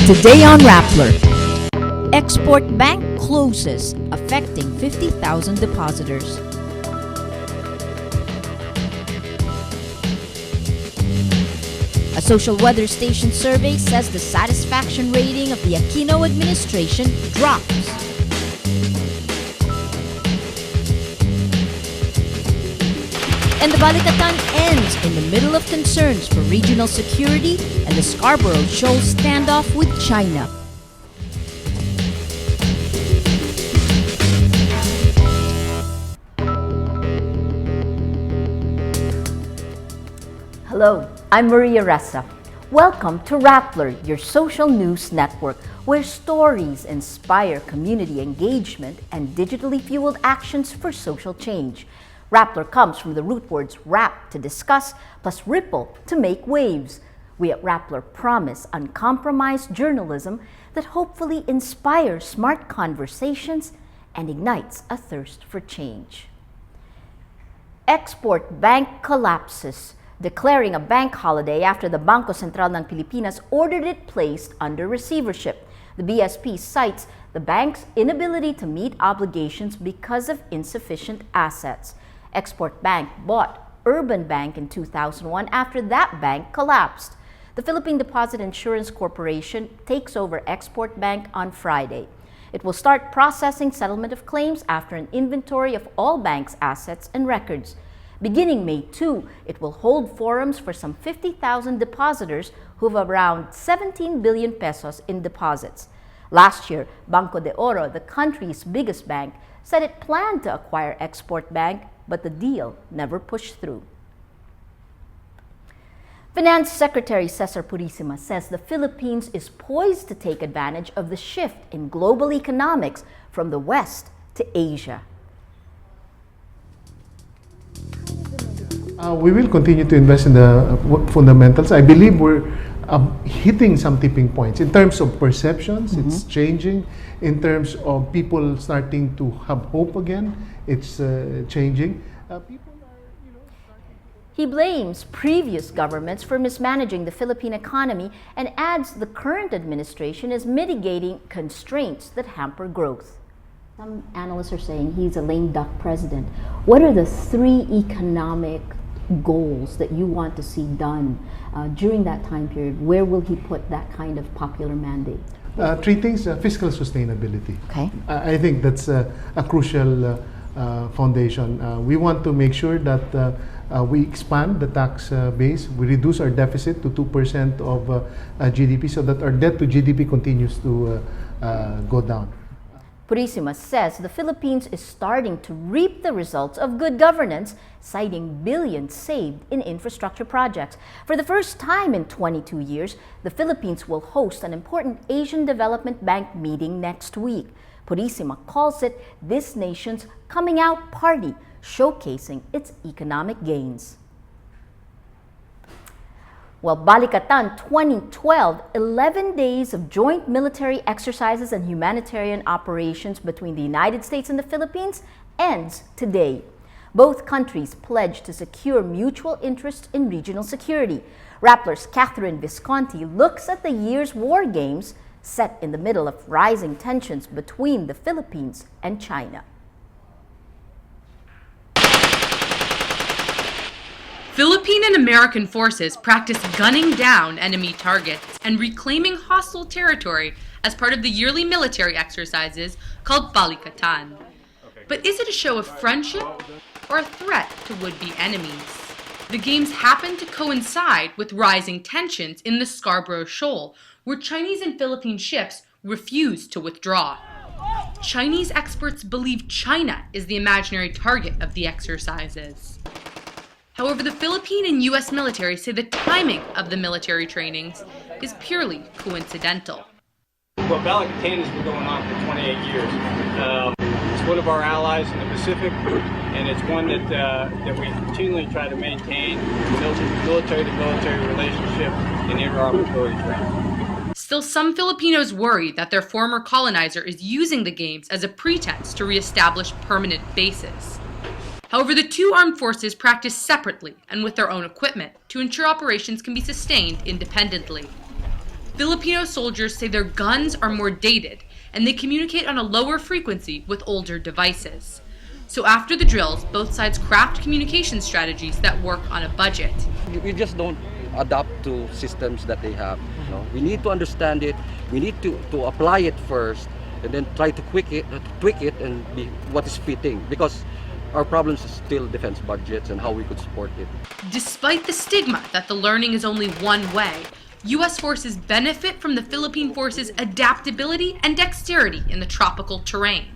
Today on Rappler, Export Bank closes, affecting 50,000 depositors. A social weather station survey says the satisfaction rating of the Aquino administration drops. And the Balikatan ends in the middle of concerns for regional security and the Scarborough Shoal standoff with China. Hello, I'm Maria Ressa. Welcome to Rappler, your social news network, where stories inspire community engagement and digitally fueled actions for social change. Rappler comes from the root words rap, to discuss, plus ripple, to make waves. We at Rappler promise uncompromised journalism that hopefully inspires smart conversations and ignites a thirst for change. Export Bank collapses, declaring a bank holiday after the Bangko Sentral ng Pilipinas ordered it placed under receivership. The BSP cites the bank's inability to meet obligations because of insufficient assets. Export Bank bought Urban Bank in 2001 after that bank collapsed. The Philippine Deposit Insurance Corporation takes over Export Bank on Friday. It will start processing settlement of claims after an inventory of all bank's assets and records. Beginning May 2, it will hold forums for some 50,000 depositors who have around 17 billion pesos in deposits. Last year, Banco de Oro, the country's biggest bank, said it planned to acquire Export Bank, but the deal never pushed through. Finance Secretary Cesar Purisima says the Philippines is poised to take advantage of the shift in global economics from the West to Asia. We will continue to invest in the fundamentals. I believe we're hitting some tipping points in terms of perceptions. It's changing. In terms of people starting to have hope again, it's changing. He blames previous governments for mismanaging the Philippine economy and adds the current administration is mitigating constraints that hamper growth. Some analysts are saying he's a lame duck president. What are the three economic goals that you want to see done during that time period? Where will he put that kind of popular mandate? Three things: fiscal sustainability. Okay. I think that's a crucial foundation. We want to make sure that we expand the tax base. We reduce our deficit to 2% of GDP so that our debt to GDP continues to go down. Purisima says the Philippines is starting to reap the results of good governance, citing billions saved in infrastructure projects. For the first time in 22 years, the Philippines will host an important Asian Development Bank meeting next week. Purisima calls it this nation's coming out party, showcasing its economic gains. Well, Balikatan 2012, 11 days of joint military exercises and humanitarian operations between the United States and the Philippines, ends today. Both countries pledged to secure mutual interests in regional security. Rappler's Catherine Visconti looks at the year's war games set in the middle of rising tensions between the Philippines and China. Philippine and American forces practice gunning down enemy targets and reclaiming hostile territory as part of the yearly military exercises called Balikatan. But is it a show of friendship or a threat to would-be enemies? The games happen to coincide with rising tensions in the Scarborough Shoal, where Chinese and Philippine ships refuse to withdraw. Chinese experts believe China is the imaginary target of the exercises. However, the Philippine and U.S. military say the timing of the military trainings is purely coincidental. Well, Balikatan has been going on for 28 years. It's one of our allies in the Pacific, and it's one that we continually try to maintain military-to-military relationship and interoperability training. Still, some Filipinos worry that their former colonizer is using the games as a pretense to reestablish permanent bases. However, the two armed forces practice separately and with their own equipment to ensure operations can be sustained independently. Filipino soldiers say their guns are more dated and they communicate on a lower frequency with older devices. So after the drills, both sides craft communication strategies that work on a budget. We just don't adapt to systems that they have. You know? We need to understand it, we need to apply it first, and then try to tweak it and be what is fitting, because our problems is still defense budgets and how we could support it. Despite the stigma that the learning is only one way, U.S. forces benefit from the Philippine forces' adaptability and dexterity in the tropical terrain.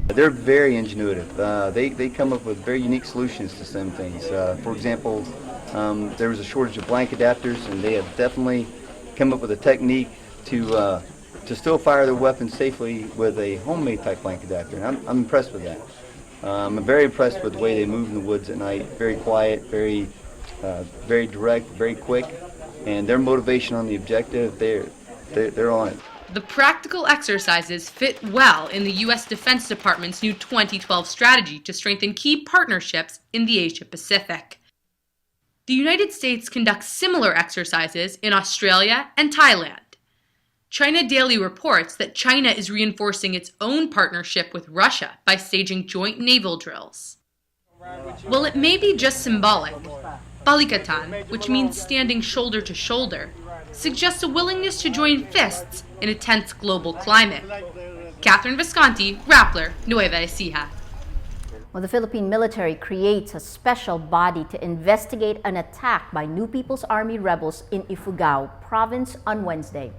They're very ingenuitive. They come up with very unique solutions to some things. For example, there was a shortage of blank adapters, and they have definitely come up with a technique to still fire their weapons safely with a homemade type blank adapter. And I'm impressed with that. I'm very impressed with the way they move in the woods at night. Very quiet, very direct, very quick, and their motivation on the objective, they're on it. The practical exercises fit well in the U.S. Defense Department's new 2012 strategy to strengthen key partnerships in the Asia-Pacific. The United States conducts similar exercises in Australia and Thailand. China Daily reports that China is reinforcing its own partnership with Russia by staging joint naval drills. While it may be just symbolic, Balikatan, which means standing shoulder to shoulder, suggests a willingness to join fists in a tense global climate. Catherine Visconti, Rappler, Nueva Ecija. Well, the Philippine military creates a special body to investigate an attack by New People's Army rebels in Ifugao province on Wednesday.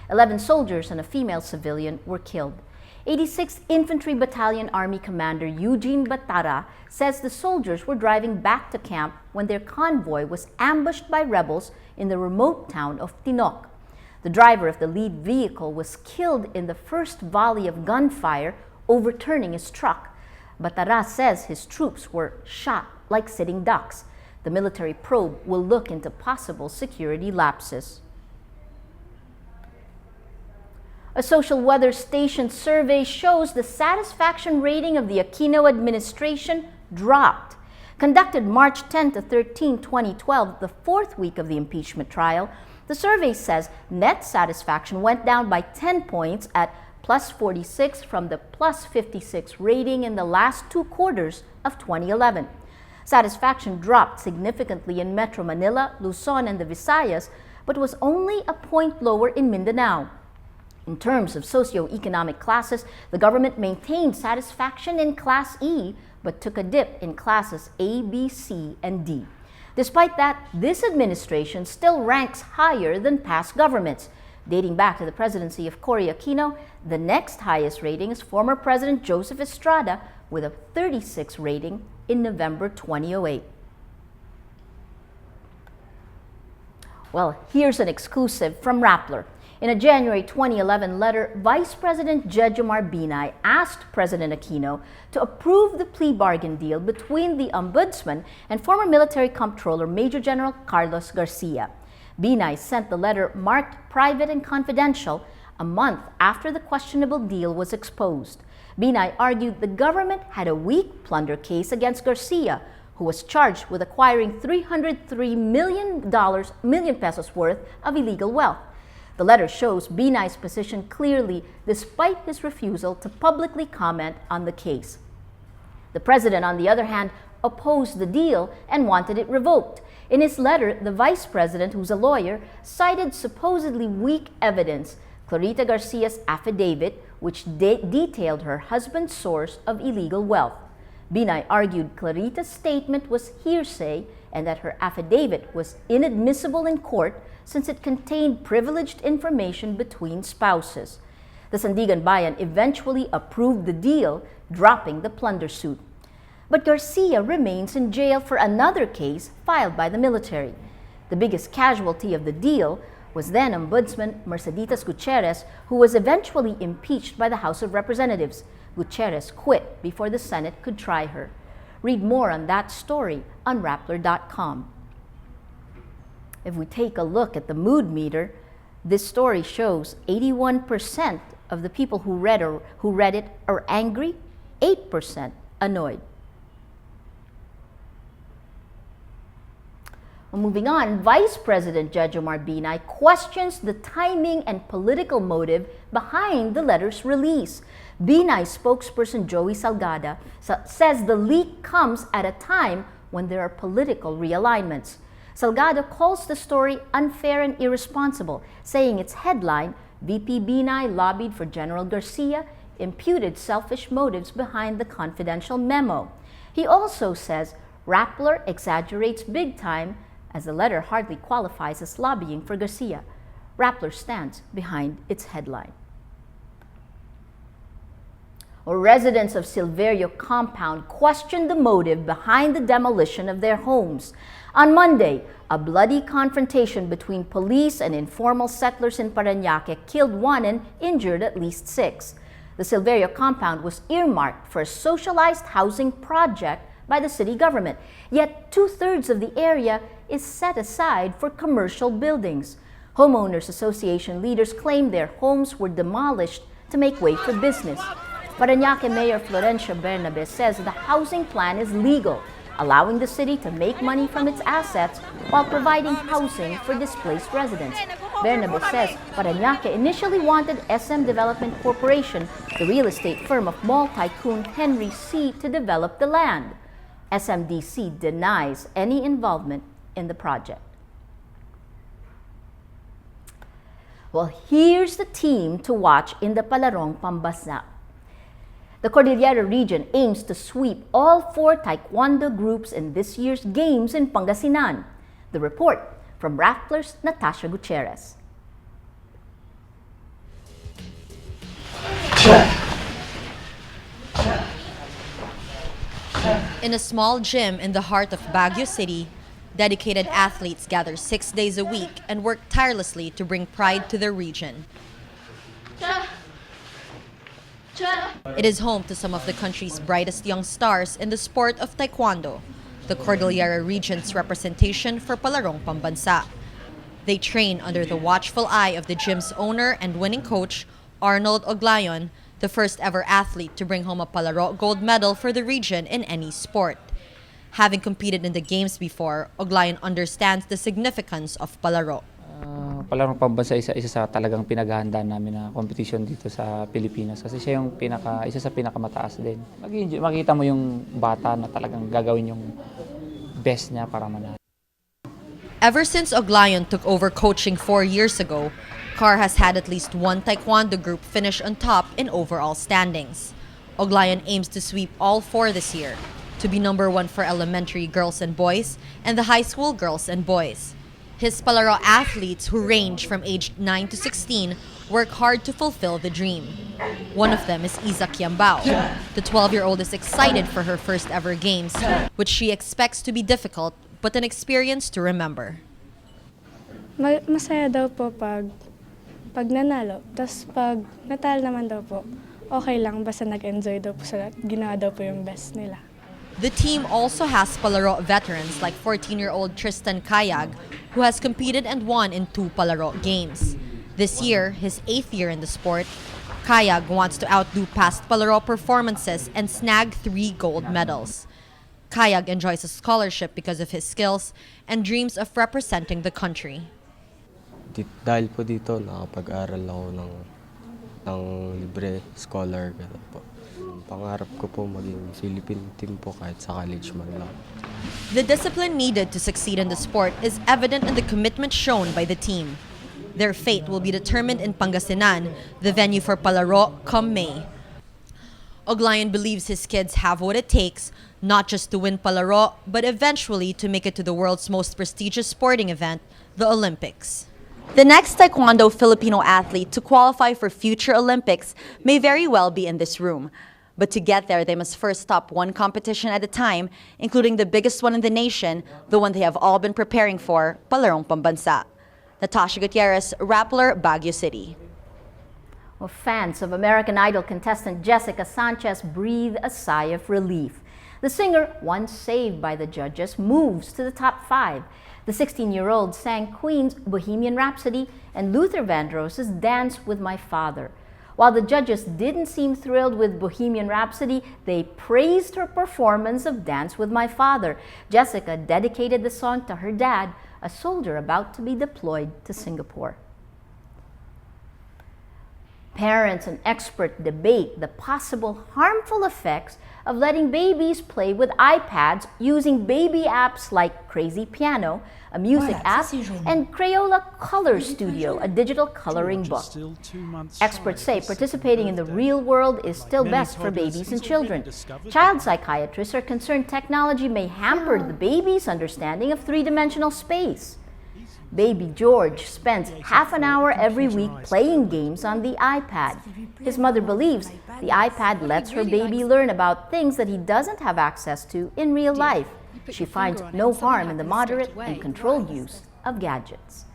11 soldiers and a female civilian were killed. 86th Infantry Battalion Army Commander Eugene Batara says the soldiers were driving back to camp when their convoy was ambushed by rebels in the remote town of Tinok. The driver of the lead vehicle was killed in the first volley of gunfire, overturning his truck. Batara says his troops were shot like sitting ducks. The military probe will look into possible security lapses. A social weather station survey shows the satisfaction rating of the Aquino administration dropped. Conducted March 10 to 13, 2012, the fourth week of the impeachment trial, the survey says net satisfaction went down by 10 points at plus 46 from the plus 56 rating in the last two quarters of 2011. Satisfaction dropped significantly in Metro Manila, Luzon, and the Visayas, but was only a point lower in Mindanao. In terms of socioeconomic classes, the government maintained satisfaction in Class E, but took a dip in classes A, B, C, and D. Despite that, this administration still ranks higher than past governments. Dating back to the presidency of Cory Aquino, the next highest rating is former President Joseph Estrada with a 36 rating in November 2008. Well, here's an exclusive from Rappler. In a January 2011 letter, Vice President Jejomar Binay asked President Aquino to approve the plea bargain deal between the Ombudsman and former Military Comptroller Major General Carlos Garcia. Binay sent the letter marked private and confidential a month after the questionable deal was exposed. Binay argued the government had a weak plunder case against Garcia, who was charged with acquiring $303 million pesos worth of illegal wealth. The letter shows Binay's position clearly despite his refusal to publicly comment on the case. The president, on the other hand, opposed the deal and wanted it revoked. In his letter, the vice president, who's a lawyer, cited supposedly weak evidence, Clarita Garcia's affidavit, which detailed her husband's source of illegal wealth. Binay argued Clarita's statement was hearsay and that her affidavit was inadmissible in court since it contained privileged information between spouses. The Sandigan Bayan eventually approved the deal, dropping the plunder suit. But Garcia remains in jail for another case filed by the military. The biggest casualty of the deal was then Ombudsman Merceditas Gutierrez, who was eventually impeached by the House of Representatives. Gutierrez quit before the Senate could try her. Read more on that story on Rappler.com. If we take a look at the mood meter, this story shows 81% of the people who read it are angry, 8% annoyed. Well, moving on, Vice President Jejomar Binay questions the timing and political motive behind the letter's release. Binay spokesperson Joey Salgada says the leak comes at a time when there are political realignments. Salgada calls the story unfair and irresponsible, saying its headline, VP Binay lobbied for General Garcia, imputed selfish motives behind the confidential memo. He also says Rappler exaggerates big time, as the letter hardly qualifies as lobbying for Garcia. Rappler stands behind its headline. Residents of Silverio compound questioned the motive behind the demolition of their homes. On Monday, a bloody confrontation between police and informal settlers in Parañaque killed 1 and injured at least 6. The Silverio compound was earmarked for a socialized housing project by the city government, yet 2/3 of the area is set aside for commercial buildings. Homeowners Association leaders claim their homes were demolished to make way for business. Parañaque Mayor Florencio Bernabe says the housing plan is legal, allowing the city to make money from its assets while providing housing for displaced residents. Bernabe says Parañaque initially wanted SM Development Corporation, the real estate firm of mall tycoon Henry C., to develop the land. SMDC denies any involvement in the project. Well, here's the team to watch in the Palarong Pambansa. The Cordillera region aims to sweep all 4 taekwondo groups in this year's games in Pangasinan. The report from Rappler's Natasha Gutierrez. In a small gym in the heart of Baguio City, dedicated athletes gather 6 days a week and work tirelessly to bring pride to their region. It is home to some of the country's brightest young stars in the sport of taekwondo, the Cordillera region's representation for Palarong Pambansa. They train under the watchful eye of the gym's owner and winning coach, Arnold Oglayon, the first ever athlete to bring home a Palaro gold medal for the region in any sport. Having competed in the games before, Oglayon understands the significance of Palaro. Palarong Pambansa isa sa talagang pinaghahandaan namin na competition dito sa Pilipinas kasi siya yung isa sa pinakamataas din. Makita mo yung bata na talagang gagawin yung best niya para manalo. Ever since Oglayon took over coaching 4 years ago, CAR has had at least 1 taekwondo group finish on top in overall standings. Oglayon aims to sweep all 4 this year, to be number 1 for elementary girls and boys and the high school girls and boys. His Palaro athletes, who range from age 9 to 16, work hard to fulfill the dream. One of them is Isa Kiambao. The 12-year-old is excited for her first ever games, which she expects to be difficult but an experience to remember. Masaya daw po pag nanalo. Tapos pag natalo naman daw po, okay lang basta nag-enjoy daw po sila. Ginawa daw po yung best nila. The team also has Palaro veterans like 14-year-old Tristan Kayag, who has competed and won in 2 Palaro games. This year, his 8th year in the sport, Kayag wants to outdo past Palaro performances and snag 3 gold medals. Kayag enjoys a scholarship because of his skills and dreams of representing the country. Dahil po dito, nakapag-aral ako ng libre scholar. Po. Pangarap ko po maging Philippine team po kahit sa college man lang. The discipline needed to succeed in the sport is evident in the commitment shown by the team. Their fate will be determined in Pangasinan, the venue for Palaro, come May. Oglayon believes his kids have what it takes, not just to win Palaro, but eventually to make it to the world's most prestigious sporting event, the Olympics. The next Taekwondo Filipino athlete to qualify for future Olympics may very well be in this room. But to get there, they must first stop 1 competition at a time, including the biggest one in the nation, the one they have all been preparing for, Palarong Pambansa. Natasha Gutierrez, Rappler, Baguio City. Well, fans of American Idol contestant Jessica Sanchez breathe a sigh of relief. The singer, once saved by the judges, moves to the top 5. The 16-year-old sang Queen's Bohemian Rhapsody and Luther Vandross's Dance with My Father. While the judges didn't seem thrilled with Bohemian Rhapsody, they praised her performance of Dance with My Father. Jessica dedicated the song to her dad, a soldier about to be deployed to Singapore. Parents and experts debate the possible harmful effects of letting babies play with iPads using baby apps like Crazy Piano, a music app, and Crayola Color Studio, a digital coloring book. Experts say participating in the real world is still best for babies and children. Child psychiatrists are concerned technology may hamper the baby's understanding of three-dimensional space. Baby George spends half an hour every week playing games on the iPad. His mother believes the iPad lets her baby learn about things that he doesn't have access to in real life. She finds no harm in the moderate and controlled use of gadgets.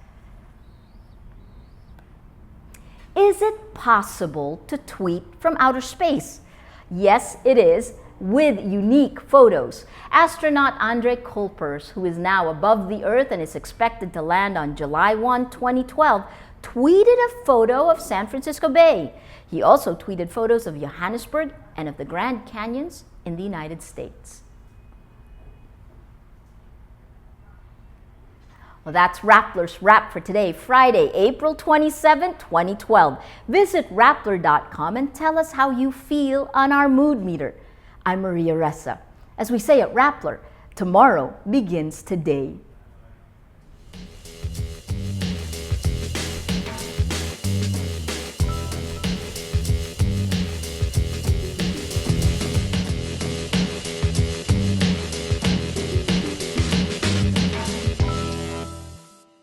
Is it possible to tweet from outer space? Yes, it is, with unique photos. Astronaut Andre Kuipers, who is now above the Earth and is expected to land on July 1, 2012, tweeted a photo of San Francisco Bay. He also tweeted photos of Johannesburg and of the Grand Canyons in the United States. Well, that's Rappler's Wrap for today, Friday, April 27, 2012. Visit Rappler.com and tell us how you feel on our mood meter. I'm Maria Ressa. As we say at Rappler, tomorrow begins today.